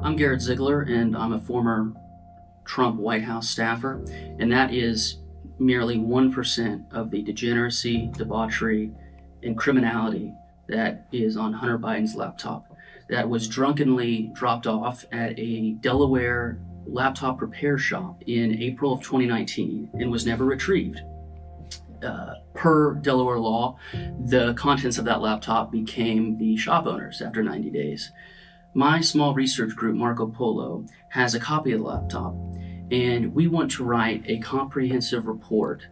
I'm Garrett Ziegler, and I'm a former Trump White House staffer, and that is merely 1% of the degeneracy, debauchery, and criminality that is on Hunter Biden's laptop that was drunkenly dropped off at a Delaware laptop repair shop in April of 2019 and was never retrieved. Per Delaware law, the contents of that laptop became the shop owner's after 90 days. My small research group, Marco Polo, has a copy of the laptop, and we want to write a comprehensive report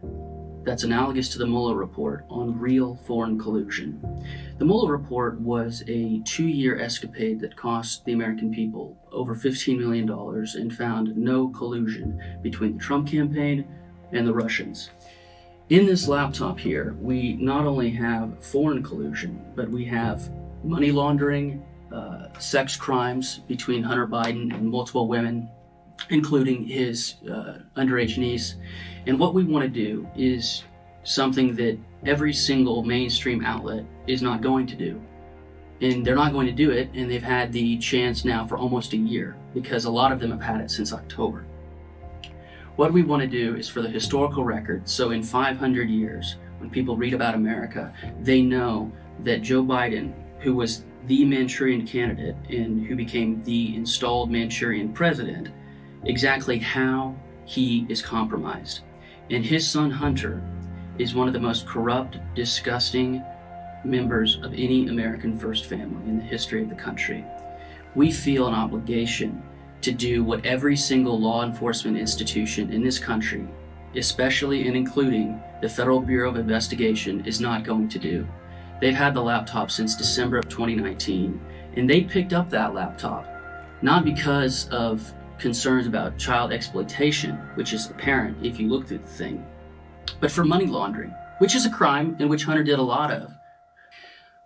that's analogous to the Mueller report on real foreign collusion. The Mueller report was a 2-year escapade that cost the American people over $15 million and found no collusion between the Trump campaign and the Russians. In this laptop here, we not only have foreign collusion, but we have money laundering, sex crimes between Hunter Biden and multiple women, including his underage niece. And what we want to do is something that every single mainstream outlet is not going to do. And they're not going to do it, and they've had the chance now for almost a year, because a lot of them have had it since October. What we want to do is for the historical record, so in 500 years, when people read about America, they know that Joe Biden, who was the Manchurian candidate and who became the installed Manchurian president, exactly how he is compromised. And his son Hunter is one of the most corrupt, disgusting members of any American first family in the history of the country. We feel an obligation to do what every single law enforcement institution in this country, especially and including the Federal Bureau of Investigation, is not going to do. They've had the laptop since December of 2019, and they picked up that laptop not because of concerns about child exploitation, which is apparent if you look through the thing, but for money laundering, which is a crime in which Hunter did a lot of.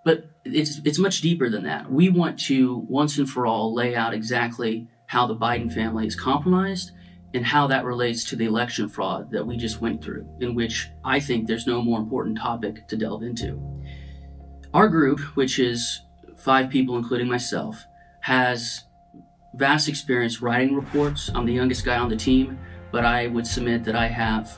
But it's much deeper than that. We want to once and for all lay out exactly how the Biden family is compromised and how that relates to the election fraud that we just went through, in which I think there's no more important topic to delve into. Our group, which is 5 people, including myself, has vast experience writing reports. I'm the youngest guy on the team, but I would submit that I have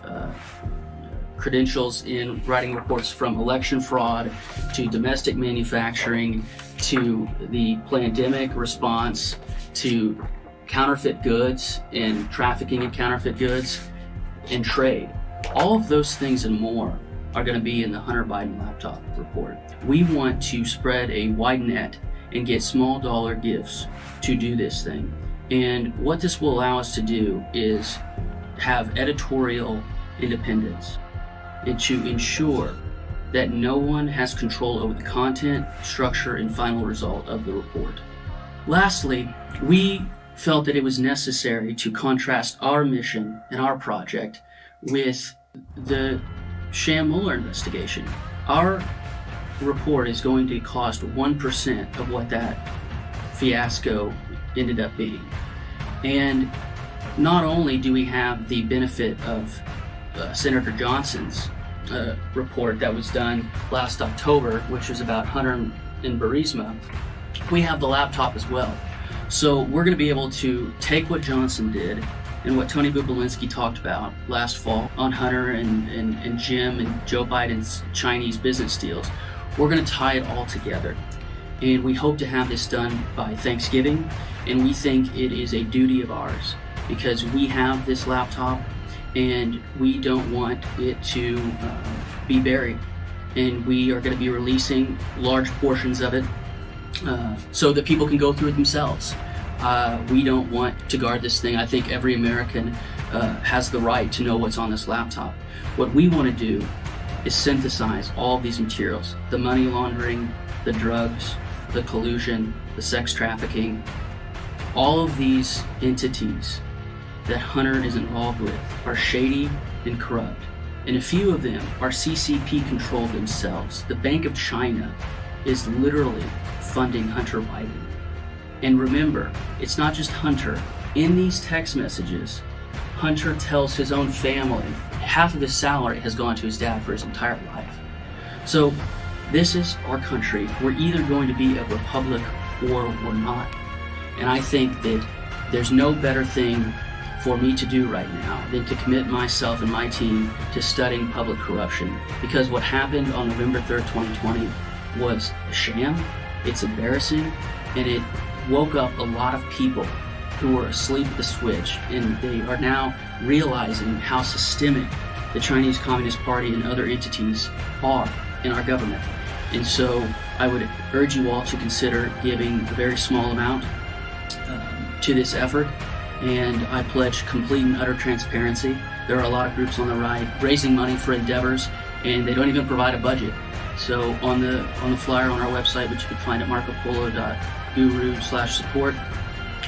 credentials in writing reports from election fraud to domestic manufacturing to the pandemic response to counterfeit goods and trafficking in counterfeit goods and trade. All of those things and more are going to be in the Hunter Biden laptop report. We want to spread a wide net and get small dollar gifts to do this thing. And what this will allow us to do is have editorial independence and to ensure that no one has control over the content, structure, and final result of the report. Lastly, we felt that it was necessary to contrast our mission and our project with the sham Mueller investigation. Our report is going to cost 1% of what that fiasco ended up being. And not only do we have the benefit of Senator Johnson's report that was done last October, which was about Hunter and Burisma, we have the laptop as well. So we're going to be able to take what Johnson did and what Tony Bobulinski talked about last fall on Hunter and Jim and Joe Biden's Chinese business deals. We're going to tie it all together. And we hope to have this done by Thanksgiving. And we think it is a duty of ours because we have this laptop and we don't want it to be buried. And we are going to be releasing large portions of it so that people can go through it themselves. We don't want to guard this thing. I think every American has the right to know what's on this laptop. What we want to do is synthesize all of these materials, the money laundering, the drugs, the collusion, the sex trafficking, all of these entities that Hunter is involved with are shady and corrupt. And a few of them are CCP controlled themselves. The Bank of China is literally funding Hunter Biden. And remember, it's not just Hunter. In these text messages, Hunter tells his own family half of his salary has gone to his dad for his entire life. So this is our country. We're either going to be a republic or we're not. And I think that there's no better thing for me to do right now than to commit myself and my team to studying public corruption. Because what happened on November 3rd, 2020 was a sham, it's embarrassing, and it woke up a lot of people who were asleep at the switch, and they are now realizing how systemic the Chinese Communist Party and other entities are in our government. And so I would urge you all to consider giving a very small amount to this effort, and I pledge complete and utter transparency. There are a lot of groups on the right raising money for endeavors, and they don't even provide a budget. So on the flyer on our website, which you can find at marcopolo.guru/support,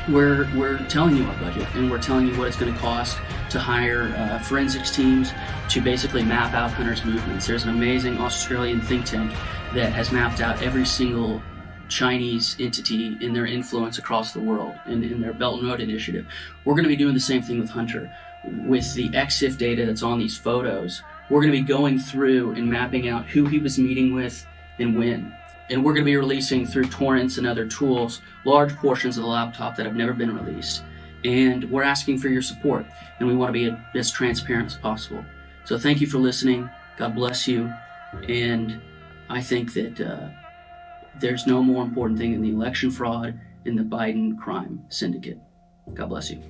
we're telling you our budget, and we're telling you what it's going to cost to hire forensics teams to basically map out hunters' movements. There's an amazing Australian think tank that has mapped out every single Chinese entity in their influence across the world in their Belt and Road Initiative. We're going to be doing the same thing with Hunter. With the EXIF data that's on these photos, we're going to be going through and mapping out who he was meeting with and when. And we're going to be releasing through torrents and other tools large portions of the laptop that have never been released. And we're asking for your support, and we want to be as transparent as possible. So thank you for listening. God bless you. And I think that there's no more important thing than the election fraud and the Biden crime syndicate. God bless you.